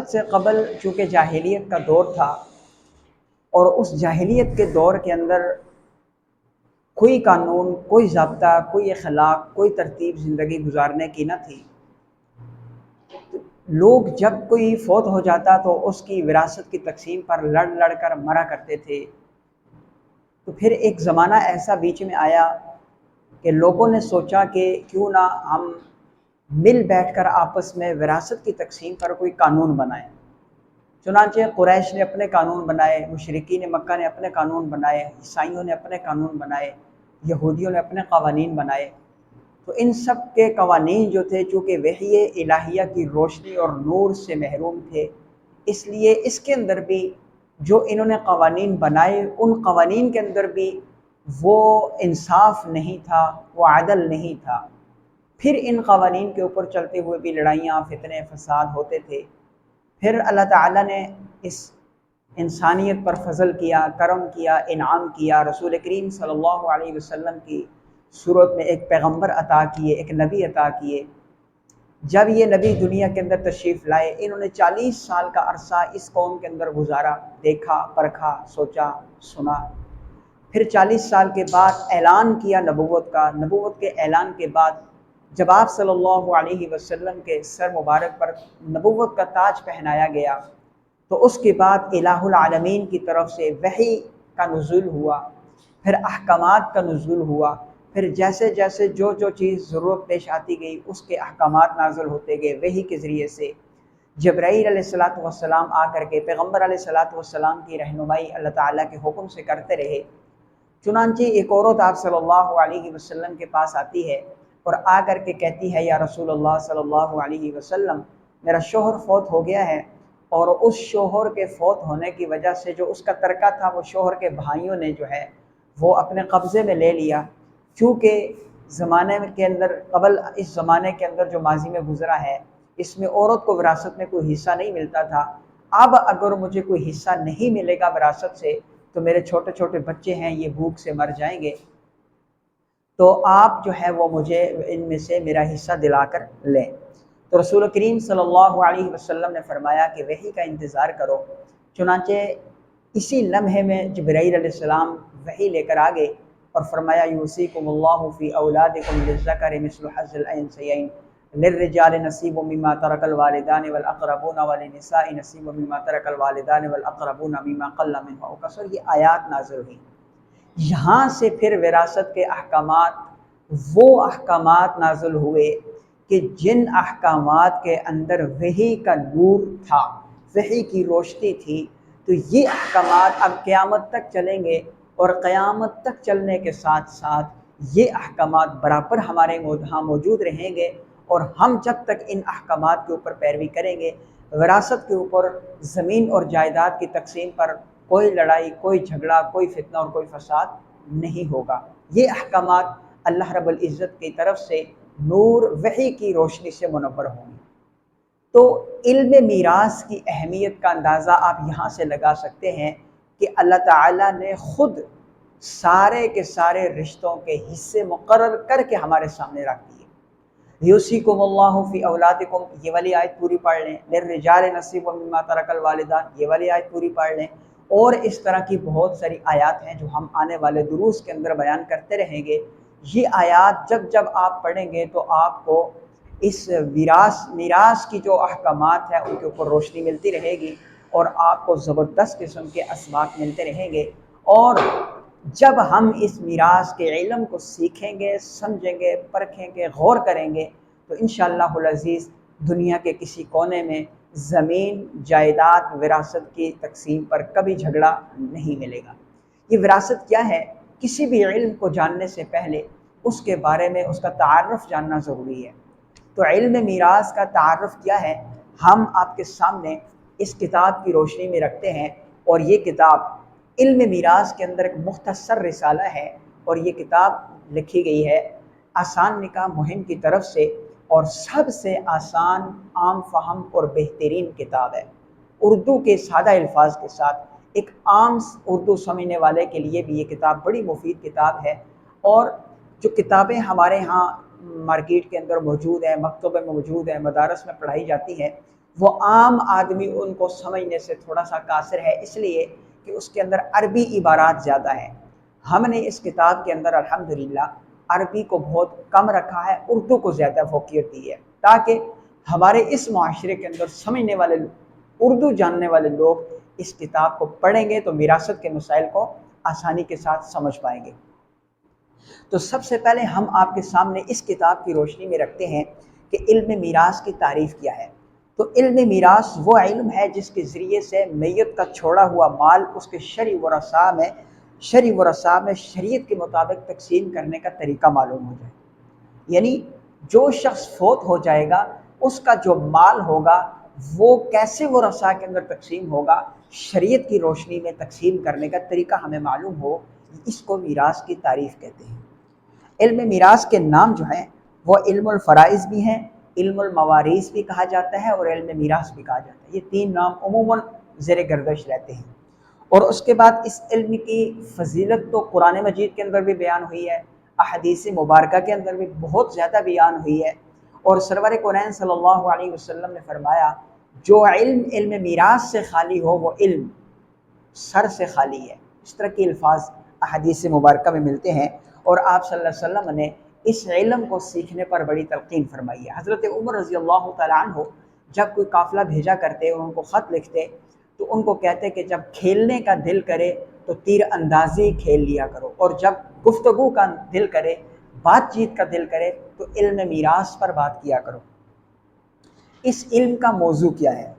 وراثت سے قبل چونکہ جاہلیت کا دور تھا، اور اس جاہلیت کے دور کے اندر کوئی قانون، کوئی ضابطہ، کوئی اخلاق، کوئی ترتیب زندگی گزارنے کی نہ تھی۔ لوگ جب کوئی فوت ہو جاتا تو اس کی وراثت کی تقسیم پر لڑ لڑ کر مرا کرتے تھے۔ تو پھر ایک زمانہ ایسا بیچ میں آیا کہ لوگوں نے سوچا کہ کیوں نہ ہم مل بیٹھ کر آپس میں وراثت کی تقسیم پر کوئی قانون بنائیں۔ چنانچہ قریش نے اپنے قانون بنائے، مشرکین مکہ نے اپنے قانون بنائے، عیسائیوں نے اپنے قانون بنائے، یہودیوں نے اپنے قوانین بنائے۔ تو ان سب کے قوانین جو تھے چونکہ وحی الہیہ کی روشنی اور نور سے محروم تھے، اس لیے اس کے اندر بھی جو انہوں نے قوانین بنائے، ان قوانین کے اندر بھی وہ انصاف نہیں تھا، وہ عدل نہیں تھا۔ پھر ان قوانین کے اوپر چلتے ہوئے بھی لڑائیاں، فتنے، فساد ہوتے تھے۔ پھر اللہ تعالیٰ نے اس انسانیت پر فضل کیا، کرم کیا، انعام کیا، رسول کریم صلی اللہ علیہ وسلم کی صورت میں ایک پیغمبر عطا کیے، ایک نبی عطا کیے۔ جب یہ نبی دنیا کے اندر تشریف لائے، انہوں نے 40 سال کا عرصہ اس قوم کے اندر گزارا، دیکھا، پرکھا، سوچا، سنا۔ پھر 40 سال کے بعد اعلان کیا نبوت کا۔ نبوت کے اعلان کے بعد جب آپ صلی اللہ علیہ وسلم کے سر مبارک پر نبوت کا تاج پہنایا گیا، تو اس کے بعد الہ العالمین کی طرف سے وحی کا نزول ہوا، پھر احکامات کا نزول ہوا، پھر جیسے جیسے جو چیز ضرورت پیش آتی گئی اس کے احکامات نازل ہوتے گئے وحی کے ذریعے سے۔ جبرائیل علیہ السلام آ کر کے پیغمبر علیہ السلام کی رہنمائی اللہ تعالیٰ کے حکم سے کرتے رہے۔ چنانچہ ایک عورت آپ صلی اللہ علیہ وسلم کے پاس آتی ہے اور آ کر کے کہتی ہے، یا رسول اللہ صلی اللہ علیہ وسلم، میرا شوہر فوت ہو گیا ہے، اور اس شوہر کے فوت ہونے کی وجہ سے جو اس کا ترکہ تھا وہ شوہر کے بھائیوں نے جو ہے وہ اپنے قبضے میں لے لیا۔ چونکہ زمانے کے اندر، قبل اس زمانے کے اندر جو ماضی میں گزرا ہے، اس میں عورت کو وراثت میں کوئی حصہ نہیں ملتا تھا۔ اب اگر مجھے کوئی حصہ نہیں ملے گا وراثت سے تو میرے چھوٹے چھوٹے بچے ہیں، یہ بھوک سے مر جائیں گے، تو آپ جو ہے وہ مجھے ان میں سے میرا حصہ دلا کر لیں۔ تو رسول کریم صلی اللہ علیہ وسلم نے فرمایا کہ وحی کا انتظار کرو۔ چنانچہ اسی لمحے میں جبرائیل علیہ السلام وحی لے کر آگے اور فرمایا، یوصیکم اللہ فی اولادکم للذکر مثل حظ الانثیین للرجال نصیب مما ترک الوالدان والاقربون وللنساء نصیب مما ترک الوالدان والاقربون مما قل منہ او کثر۔ یہ آیات نازل ہوئی۔ یہاں سے پھر وراثت کے احکامات، وہ احکامات نازل ہوئے کہ جن احکامات کے اندر وحی کا نور تھا، وحی کی روشنی تھی، تو یہ احکامات اب قیامت تک چلیں گے، اور قیامت تک چلنے کے ساتھ ساتھ یہ احکامات برابر ہمارے ہاں موجود رہیں گے، اور ہم جب تک ان احکامات کے اوپر پیروی کریں گے، وراثت کے اوپر، زمین اور جائیداد کی تقسیم پر کوئی لڑائی، کوئی جھگڑا، کوئی فتنہ اور کوئی فساد نہیں ہوگا۔ یہ احکامات اللہ رب العزت کی طرف سے نور وحی کی روشنی سے منور ہوں گے۔ تو علم میراث کی اہمیت کا اندازہ آپ یہاں سے لگا سکتے ہیں کہ اللہ تعالیٰ نے خود سارے کے سارے رشتوں کے حصے مقرر کر کے ہمارے سامنے رکھ دیے۔ یوصیکم اللہ فی اولادکم، یہ والی آیت پوری پڑھ لیں۔ للرجال نصیب مما ترک الوالدان، یہ والی آیت پوری پڑھ لیں۔ اور اس طرح کی بہت ساری آیات ہیں جو ہم آنے والے دروس کے اندر بیان کرتے رہیں گے۔ یہ آیات جب آپ پڑھیں گے تو آپ کو اس میراث کی جو احکامات ہیں ان کے اوپر روشنی ملتی رہے گی، اور آپ کو زبردست قسم کے اسباق ملتے رہیں گے۔ اور جب ہم اس میراث کے علم کو سیکھیں گے، سمجھیں گے، پرکھیں گے، غور کریں گے، تو انشاءاللہ العزیز دنیا کے کسی کونے میں زمین، جائیداد، وراثت کی تقسیم پر کبھی جھگڑا نہیں ملے گا۔ یہ وراثت کیا ہے؟ کسی بھی علم کو جاننے سے پہلے اس کے بارے میں اس کا تعارف جاننا ضروری ہے۔ تو علم میراث کا تعارف کیا ہے، ہم آپ کے سامنے اس کتاب کی روشنی میں رکھتے ہیں۔ اور یہ کتاب علم میراث کے اندر ایک مختصر رسالہ ہے، اور یہ کتاب لکھی گئی ہے آسان نکاح مہم کی طرف سے، اور سب سے آسان، عام فہم اور بہترین کتاب ہے۔ اردو کے سادہ الفاظ کے ساتھ ایک عام اردو سمجھنے والے کے لیے بھی یہ کتاب بڑی مفید کتاب ہے۔ اور جو کتابیں ہمارے ہاں مارکیٹ کے اندر موجود ہیں، مکتبوں میں موجود ہیں، مدارس میں پڑھائی جاتی ہیں، وہ عام آدمی ان کو سمجھنے سے تھوڑا سا قاصر ہے، اس لیے کہ اس کے اندر عربی عبارات زیادہ ہیں۔ ہم نے اس کتاب کے اندر الحمدللہ عربی کو بہت کم رکھا ہے، اردو کو زیادہ فوقیت دی ہے، تاکہ ہمارے اس معاشرے کے اندر سمجھنے والے، اردو جاننے والے لوگ اس کتاب کو پڑھیں گے تو وراثت کے مسائل کو آسانی کے ساتھ سمجھ پائیں گے۔ تو سب سے پہلے ہم آپ کے سامنے اس کتاب کی روشنی میں رکھتے ہیں کہ علم میراث کی تعریف کیا ہے۔ تو علم میراث وہ علم ہے جس کے ذریعے سے میت کا چھوڑا ہوا مال اس کے شرعی ورثاء میں شریعت کے مطابق تقسیم کرنے کا طریقہ معلوم ہو جائے۔ یعنی جو شخص فوت ہو جائے گا اس کا جو مال ہوگا وہ کیسے ورثاء کے اندر تقسیم ہوگا، شریعت کی روشنی میں تقسیم کرنے کا طریقہ ہمیں معلوم ہو، اس کو میراث کی تعریف کہتے ہیں۔ علم میراث کے نام جو ہیں وہ علم الفرائض بھی ہیں، علم المواریث بھی کہا جاتا ہے اور علم میراث بھی کہا جاتا ہے۔ یہ تین نام عموماً زیر گردش رہتے ہیں۔ اور اس کے بعد اس علم کی فضیلت تو قرآن مجید کے اندر بھی بیان ہوئی ہے، احادیث مبارکہ کے اندر بھی بہت زیادہ بیان ہوئی ہے، اور سرور کونین صلی اللہ علیہ وسلم نے فرمایا جو علم میراث سے خالی ہو وہ علم سر سے خالی ہے۔ اس طرح کے الفاظ احادیث مبارکہ میں ملتے ہیں، اور آپ صلی اللہ علیہ وسلم نے اس علم کو سیکھنے پر بڑی تلقین فرمائی ہے۔ حضرت عمر رضی اللہ تعالیٰ عنہ جب کوئی قافلہ بھیجا کرتے اور ان کو خط لکھتے تو ان کو کہتے کہ جب کھیلنے کا دل کرے تو تیر اندازی کھیل لیا کرو، اور جب گفتگو کا دل کرے، بات چیت کا دل کرے تو علم میراث پر بات کیا کرو۔ اس علم کا موضوع کیا ہے؟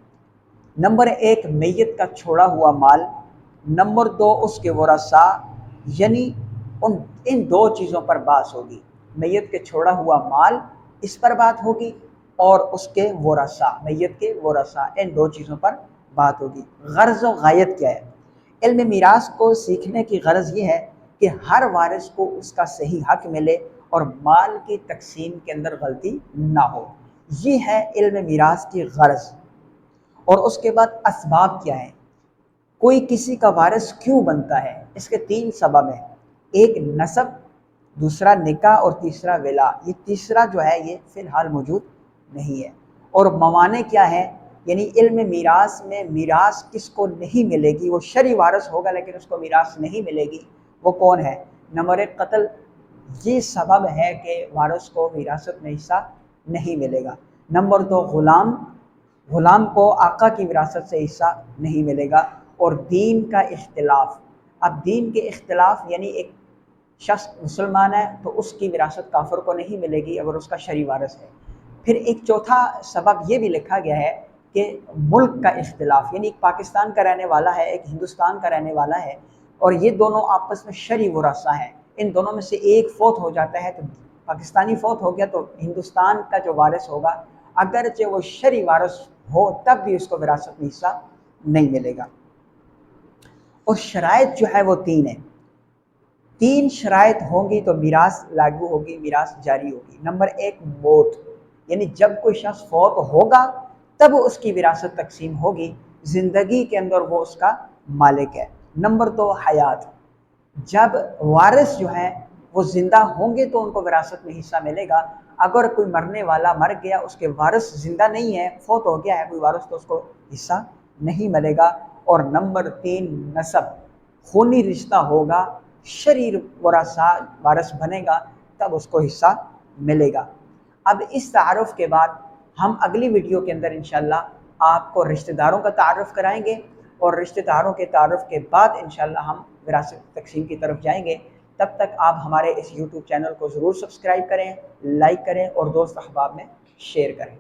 نمبر 1 میت کا چھوڑا ہوا مال، نمبر 2 اس کے ورثاء، یعنی ان دو چیزوں پر بات ہوگی، میت کے چھوڑا ہوا مال اس پر بات ہوگی اور اس کے ورثاء، میت کے ورثاء، ان دو چیزوں پر بات ہوگی۔ غرض و غایت کیا ہے؟ علم میراث کو سیکھنے کی غرض یہ ہے کہ ہر وارث کو اس کا صحیح حق ملے اور مال کی تقسیم کے اندر غلطی نہ ہو، یہ ہے علم میراث کی غرض۔ اور اس کے بعد اسباب کیا ہیں؟ کوئی کسی کا وارث کیوں بنتا ہے؟ اس کے 3 سبب ہیں، ایک نسب، دوسرا نکاح اور تیسرا ولا۔ یہ تیسرا جو ہے یہ فی الحال موجود نہیں ہے۔ اور موانع کیا ہے؟ یعنی علم میراث میں میراث کس کو نہیں ملے گی، وہ شرعی وارث ہوگا لیکن اس کو میراث نہیں ملے گی، وہ کون ہے؟ نمبر 1 قتل، یہ سبب ہے کہ وارث کو وراثت میں حصہ نہیں ملے گا۔ نمبر 2 غلام کو آقا کی وراثت سے حصہ نہیں ملے گا۔ اور دین کا اختلاف، اب دین کے اختلاف یعنی ایک شخص مسلمان ہے تو اس کی وراثت کافر کو نہیں ملے گی اگر اس کا شرعی وارث ہے۔ پھر ایک چوتھا سبب یہ بھی لکھا گیا ہے کہ ملک کا اختلاف، یعنی ایک پاکستان کا رہنے والا ہے، ایک ہندوستان کا رہنے والا ہے، اور یہ دونوں آپس میں شرعی ورثاء ہیں، ان دونوں میں سے ایک فوت ہو جاتا ہے تو پاکستانی فوت ہو گیا تو ہندوستان کا جو وارث ہوگا اگرچہ وہ شرعی وارث ہو تب بھی اس کو وراثت میں حصہ نہیں ملے گا۔ اور شرائط جو ہے وہ 3 ہیں، 3 شرائط ہوں گی تو میراث لاگو ہوگی، میراث جاری ہوگی۔ نمبر 1 موت، یعنی جب کوئی شخص فوت ہوگا تب اس کی وراثت تقسیم ہوگی، زندگی کے اندر وہ اس کا مالک ہے۔ نمبر 2 حیات، جب وارث جو ہیں وہ زندہ ہوں گے تو ان کو وراثت میں حصہ ملے گا، اگر کوئی مرنے والا مر گیا، اس کے وارث زندہ نہیں ہے، فوت ہو گیا ہے کوئی وارث، تو اس کو حصہ نہیں ملے گا۔ اور نمبر 3 نسب، خونی رشتہ ہوگا، شرعی وارث بنے گا تب اس کو حصہ ملے گا۔ اب اس تعارف کے بعد ہم اگلی ویڈیو کے اندر انشاءاللہ آپ کو رشتہ داروں کا تعارف کرائیں گے، اور رشتہ داروں کے تعارف کے بعد انشاءاللہ ہم وراثت تقسیم کی طرف جائیں گے۔ تب تک آپ ہمارے اس یوٹیوب چینل کو ضرور سبسکرائب کریں، لائک کریں اور دوست احباب میں شیئر کریں۔